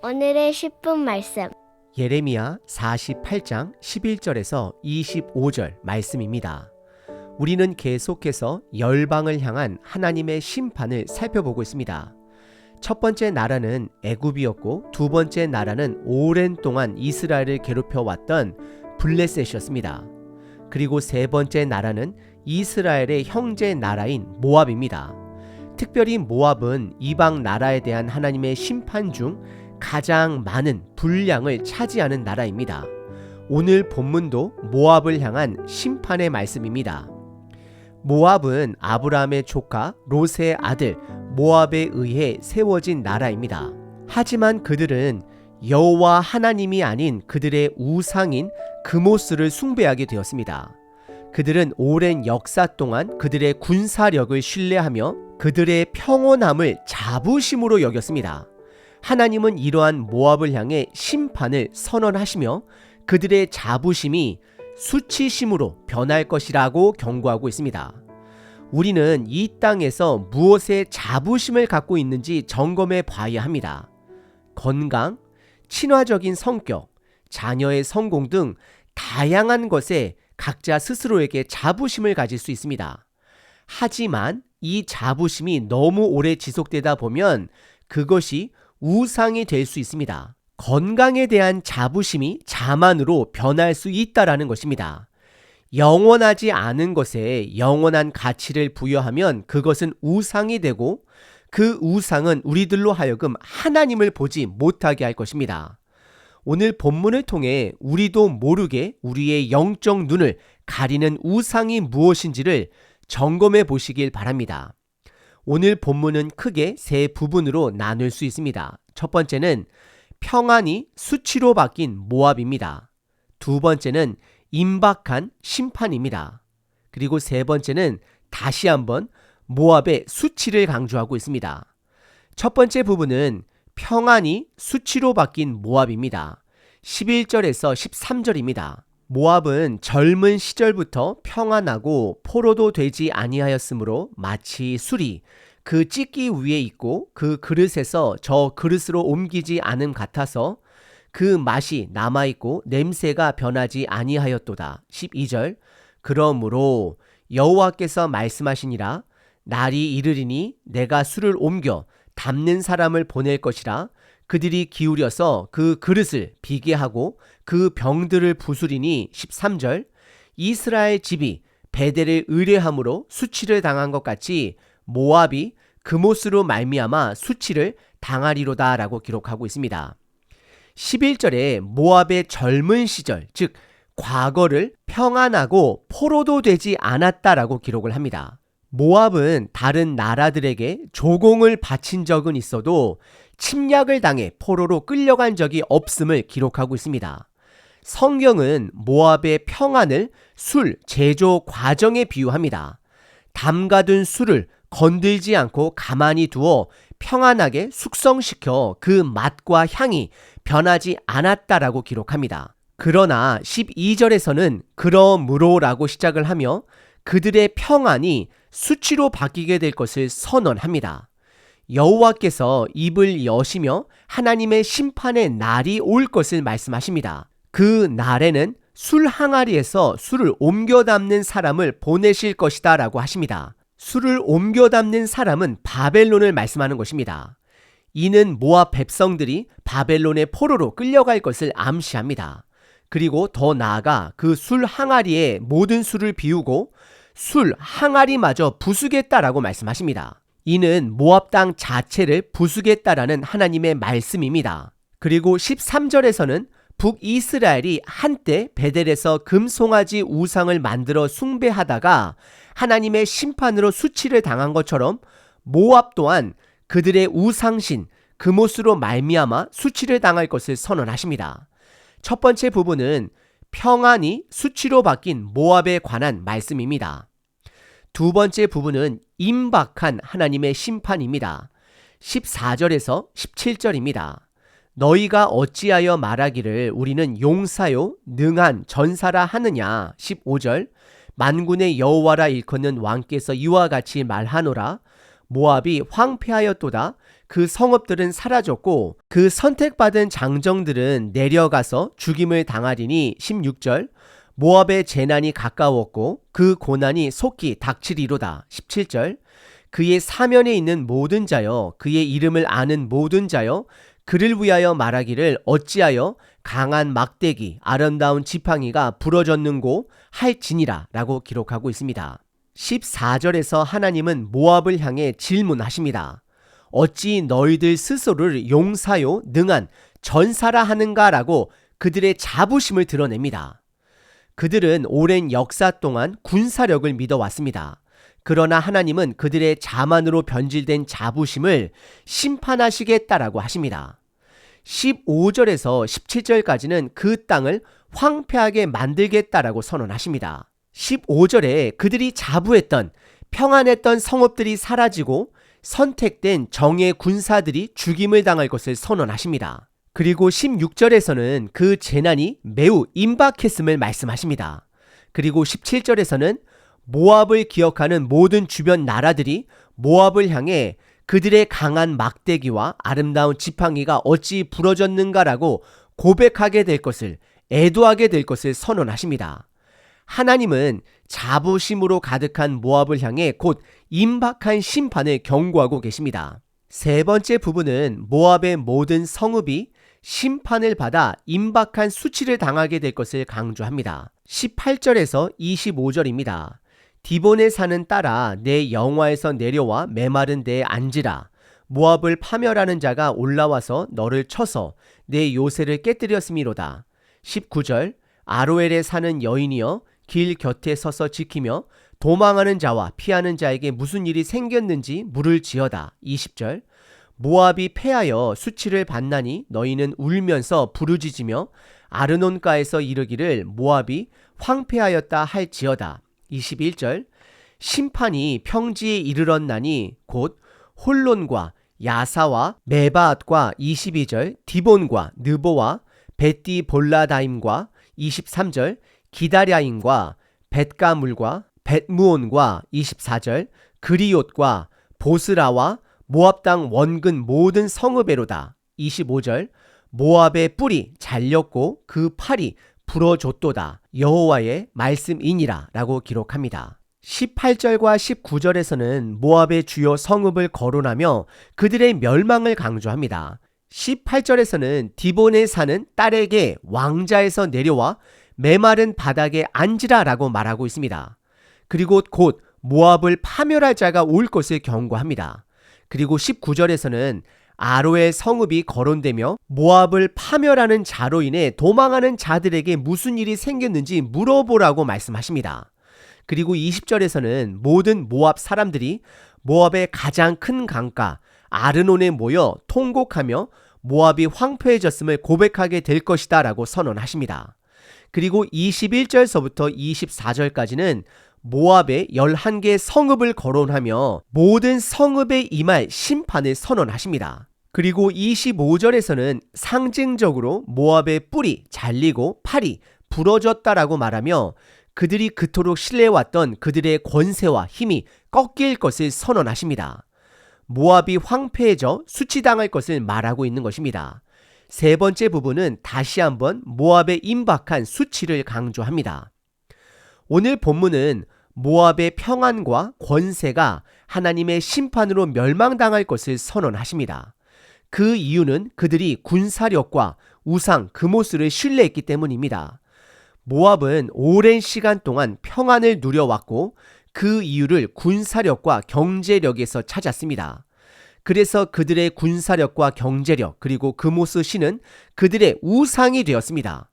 오늘의 10분 말씀. 예레미야 48장 11절에서 25절 말씀입니다. 우리는 계속해서 열방을 향한 하나님의 심판을 살펴보고 있습니다. 첫 번째 나라는 애굽이었고 두 번째 나라는 오랜 동안 이스라엘을 괴롭혀왔던 블레셋이었습니다. 그리고 세 번째 나라는 이스라엘의 형제 나라인 모압입니다. 특별히 모압은 이방 나라에 대한 하나님의 심판 중 가장 많은 분량을 차지하는 나라입니다. 오늘 본문도 모압을 향한 심판의 말씀입니다. 모압은 아브라함의 조카 롯의 아들 모압에 의해 세워진 나라입니다. 하지만 그들은 여호와 하나님이 아닌 그들의 우상인 그모스를 숭배하게 되었습니다. 그들은 오랜 역사 동안 그들의 군사력을 신뢰하며 그들의 평온함을 자부심으로 여겼습니다. 하나님은 이러한 모압을 향해 심판을 선언하시며 그들의 자부심이 수치심으로 변할 것이라고 경고하고 있습니다. 우리는 이 땅에서 무엇에 자부심을 갖고 있는지 점검해 봐야 합니다. 건강, 친화적인 성격, 자녀의 성공 등 다양한 것에 각자 스스로에게 자부심을 가질 수 있습니다. 하지만 이 자부심이 너무 오래 지속되다 보면 그것이 우상이 될 수 있습니다. 건강에 대한 자부심이 자만으로 변할 수 있다라는 것입니다. 영원하지 않은 것에 영원한 가치를 부여하면 그것은 우상이 되고 그 우상은 우리들로 하여금 하나님을 보지 못하게 할 것입니다. 오늘 본문을 통해 우리도 모르게 우리의 영적 눈을 가리는 우상이 무엇인지를 점검해 보시길 바랍니다. 오늘 본문은 크게 세 부분으로 나눌 수 있습니다. 첫 번째는 평안이 수치로 바뀐 모압입니다. 두 번째는 임박한 심판입니다. 그리고 세 번째는 다시 한번 모압의 수치를 강조하고 있습니다. 첫 번째 부분은 평안이 수치로 바뀐 모압입니다. 11절에서 13절입니다. 모압은 젊은 시절부터 평안하고 포로도 되지 아니하였으므로 마치 술이 그 찢기 위에 있고 그 그릇에서 저 그릇으로 옮기지 않음 같아서 그 맛이 남아있고 냄새가 변하지 아니하였도다. 12절 그러므로 여호와께서 말씀하시니라 날이 이르리니 내가 술을 옮겨 담는 사람을 보낼 것이라 그들이 기울여서 그 그릇을 비게 하고 그 병들을 부수리니 13절 이스라엘 집이 베델을 의뢰함으로 수치를 당한 것 같이 모압이 그못으로 말미암아 수치를 당하리로다 라고 기록하고 있습니다. 11절에 모압의 젊은 시절 즉 과거를 평안하고 포로도 되지 않았다라고 기록을 합니다. 모압은 다른 나라들에게 조공을 바친 적은 있어도 침략을 당해 포로로 끌려간 적이 없음을 기록하고 있습니다. 성경은 모압의 평안을 술 제조 과정에 비유합니다. 담가둔 술을 건들지 않고 가만히 두어 평안하게 숙성시켜 그 맛과 향이 변하지 않았다라고 기록합니다. 그러나 12절에서는 그러므로라고 시작을 하며 그들의 평안이 수치로 바뀌게 될 것을 선언합니다. 여호와께서 입을 여시며 하나님의 심판의 날이 올 것을 말씀하십니다. 그 날에는 술 항아리에서 술을 옮겨 담는 사람을 보내실 것이다 라고 하십니다. 술을 옮겨 담는 사람은 바벨론을 말씀하는 것입니다. 이는 모압 백성들이 바벨론의 포로로 끌려갈 것을 암시합니다. 그리고 더 나아가 그 술 항아리에 모든 술을 비우고 술 항아리마저 부수겠다라고 말씀하십니다. 이는 모압 땅 자체를 부수겠다라는 하나님의 말씀입니다. 그리고 13절에서는 북이스라엘이 한때 베델에서 금송아지 우상을 만들어 숭배하다가 하나님의 심판으로 수치를 당한 것처럼 모압 또한 그들의 우상신 그못으로 말미암아 수치를 당할 것을 선언하십니다. 첫 번째 부분은 평안이 수치로 바뀐 모압에 관한 말씀입니다. 두 번째 부분은 임박한 하나님의 심판입니다. 14절에서 17절입니다. 너희가 어찌하여 말하기를 우리는 용사요 능한 전사라 하느냐. 15절 만군의 여호와라 일컫는 왕께서 이와 같이 말하노라. 모압이 황폐하였도다. 그 성읍들은 사라졌고 그 선택받은 장정들은 내려가서 죽임을 당하리니 16절 모압의 재난이 가까웠고 그 고난이 속히 닥치리로다. 17절 그의 사면에 있는 모든 자여 그의 이름을 아는 모든 자여 그를 위하여 말하기를 어찌하여 강한 막대기 아름다운 지팡이가 부러졌는고 할지니라 라고 기록하고 있습니다. 14절에서 하나님은 모압을 향해 질문하십니다. 어찌 너희들 스스로를 용사요 능한 전사라 하는가 라고 그들의 자부심을 드러냅니다. 그들은 오랜 역사 동안 군사력을 믿어왔습니다. 그러나 하나님은 그들의 자만으로 변질된 자부심을 심판하시겠다라고 하십니다. 15절에서 17절까지는 그 땅을 황폐하게 만들겠다라고 선언하십니다. 15절에 그들이 자부했던 평안했던 성읍들이 사라지고 선택된 정예 군사들이 죽임을 당할 것을 선언하십니다. 그리고 16절에서는 그 재난이 매우 임박했음을 말씀하십니다. 그리고 17절에서는 모압을 기억하는 모든 주변 나라들이 모압을 향해 그들의 강한 막대기와 아름다운 지팡이가 어찌 부러졌는가라고 고백하게 될 것을, 애도하게 될 것을 선언하십니다. 하나님은 자부심으로 가득한 모압을 향해 곧 임박한 심판을 경고하고 계십니다. 세 번째 부분은 모압의 모든 성읍이 심판을 받아 임박한 수치를 당하게 될 것을 강조합니다. 18절에서 25절입니다. 디본에 사는 딸아 내 영화에서 내려와 메마른 데에 앉으라. 모압을 파멸하는 자가 올라와서 너를 쳐서 내 요새를 깨뜨렸음이로다. 19절 아로엘에 사는 여인이여 길 곁에 서서 지키며 도망하는 자와 피하는 자에게 무슨 일이 생겼는지 물을 지어다. 20절 모압이 패하여 수치를 받나니 너희는 울면서 부르짖으며 아르논가에서 이르기를 모압이 황폐하였다 할지어다. 21절 심판이 평지에 이르렀나니 곧 홀론과 야사와 메바앗과 22절 디본과 느보와 벳디 볼라다임과 23절 기다랴임과 벳가물과 벳무온과 24절 그리옷과 보스라와 모압 땅 원근 모든 성읍에로다. 25절 모압의 뿔이 잘렸고 그 팔이 부러졌도다. 여호와의 말씀이니라 라고 기록합니다. 18절과 19절에서는 모압의 주요 성읍을 거론하며 그들의 멸망을 강조합니다. 18절에서는 디본에 사는 딸에게 왕자에서 내려와 메마른 바닥에 앉으라 라고 말하고 있습니다. 그리고 곧 모압을 파멸할 자가 올 것을 경고합니다. 그리고 19절에서는 아로의 성읍이 거론되며 모압을 파멸하는 자로 인해 도망하는 자들에게 무슨 일이 생겼는지 물어보라고 말씀하십니다. 그리고 20절에서는 모든 모압 사람들이 모압의 가장 큰 강가 아르논에 모여 통곡하며 모압이 황폐해졌음을 고백하게 될 것이다 라고 선언하십니다. 그리고 21절서부터 24절까지는 모압의 11개 성읍을 거론하며 모든 성읍에 임할 심판을 선언하십니다. 그리고 25절에서는 상징적으로 모압의 뿔이 잘리고 팔이 부러졌다라고 말하며 그들이 그토록 신뢰해왔던 그들의 권세와 힘이 꺾일 것을 선언하십니다. 모압이 황폐해져 수치당할 것을 말하고 있는 것입니다. 세 번째 부분은 다시 한번 모압의 임박한 수치를 강조합니다. 오늘 본문은 모압의 평안과 권세가 하나님의 심판으로 멸망당할 것을 선언하십니다. 그 이유는 그들이 군사력과 우상 그모스를 신뢰했기 때문입니다. 모압은 오랜 시간 동안 평안을 누려왔고 그 이유를 군사력과 경제력에서 찾았습니다. 그래서 그들의 군사력과 경제력 그리고 그모스 신은 그들의 우상이 되었습니다.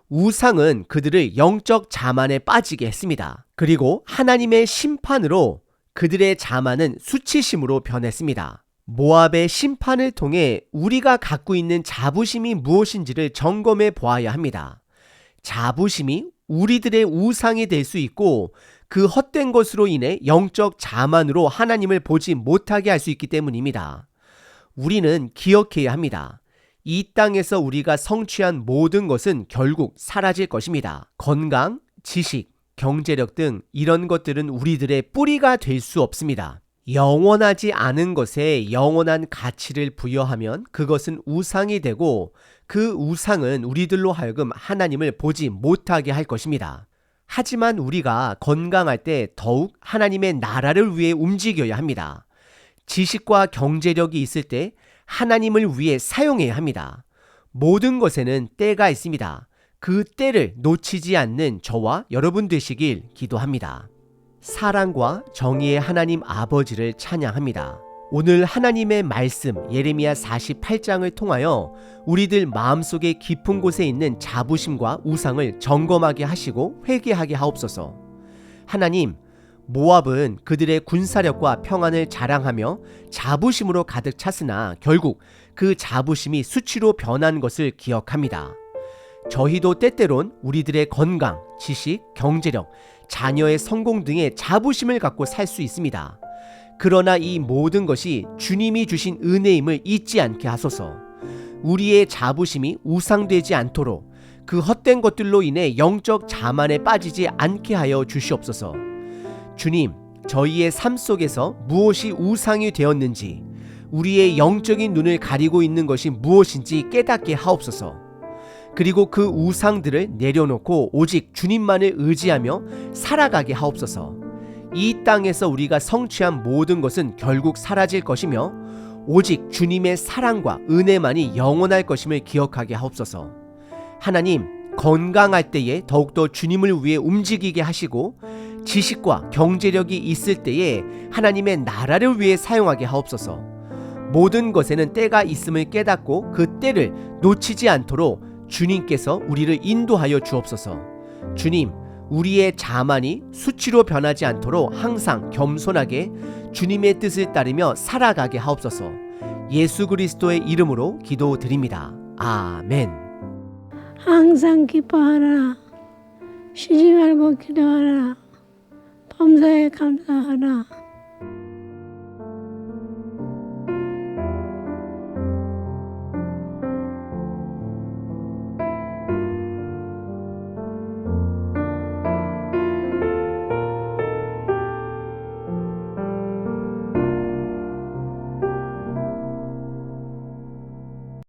우상은 그들을 영적 자만에 빠지게 했습니다. 그리고 하나님의 심판으로 그들의 자만은 수치심으로 변했습니다. 모압의 심판을 통해 우리가 갖고 있는 자부심이 무엇인지를 점검해 보아야 합니다. 자부심이 우리들의 우상이 될 수 있고 그 헛된 것으로 인해 영적 자만으로 하나님을 보지 못하게 할 수 있기 때문입니다. 우리는 기억해야 합니다. 이 땅에서 우리가 성취한 모든 것은 결국 사라질 것입니다. 건강, 지식, 경제력 등 이런 것들은 우리들의 뿌리가 될 수 없습니다. 영원하지 않은 것에 영원한 가치를 부여하면 그것은 우상이 되고 그 우상은 우리들로 하여금 하나님을 보지 못하게 할 것입니다. 하지만 우리가 건강할 때 더욱 하나님의 나라를 위해 움직여야 합니다. 지식과 경제력이 있을 때 하나님을 위해 사용해야 합니다. 모든 것에는 때가 있습니다. 그 때를 놓치지 않는 저와 여러분 되시길 기도합니다. 사랑과 정의의 하나님 아버지를 찬양합니다. 오늘 하나님의 말씀 예레미야 48장을 통하여 우리들 마음속에 깊은 곳에 있는 자부심과 우상을 점검하게 하시고 회개하게 하옵소서. 하나님, 모압은 그들의 군사력과 평안을 자랑하며 자부심으로 가득 찼으나 결국 그 자부심이 수치로 변한 것을 기억합니다. 저희도 때때론 우리들의 건강, 지식, 경제력, 자녀의 성공 등의 자부심을 갖고 살 수 있습니다. 그러나 이 모든 것이 주님이 주신 은혜임을 잊지 않게 하소서. 우리의 자부심이 우상되지 않도록 그 헛된 것들로 인해 영적 자만에 빠지지 않게 하여 주시옵소서. 주님, 저희의 삶 속에서 무엇이 우상이 되었는지, 우리의 영적인 눈을 가리고 있는 것이 무엇인지 깨닫게 하옵소서. 그리고 그 우상들을 내려놓고 오직 주님만을 의지하며 살아가게 하옵소서. 이 땅에서 우리가 성취한 모든 것은 결국 사라질 것이며 오직 주님의 사랑과 은혜만이 영원할 것임을 기억하게 하옵소서. 하나님, 건강할 때에 더욱더 주님을 위해 움직이게 하시고 지식과 경제력이 있을 때에 하나님의 나라를 위해 사용하게 하옵소서. 모든 것에는 때가 있음을 깨닫고 그 때를 놓치지 않도록 주님께서 우리를 인도하여 주옵소서. 주님, 우리의 자만이 수치로 변하지 않도록 항상 겸손하게 주님의 뜻을 따르며 살아가게 하옵소서. 예수 그리스도의 이름으로 기도드립니다. 아멘. 항상 기뻐하라. 쉬지 말고 기도하라. 범사에 감사하라.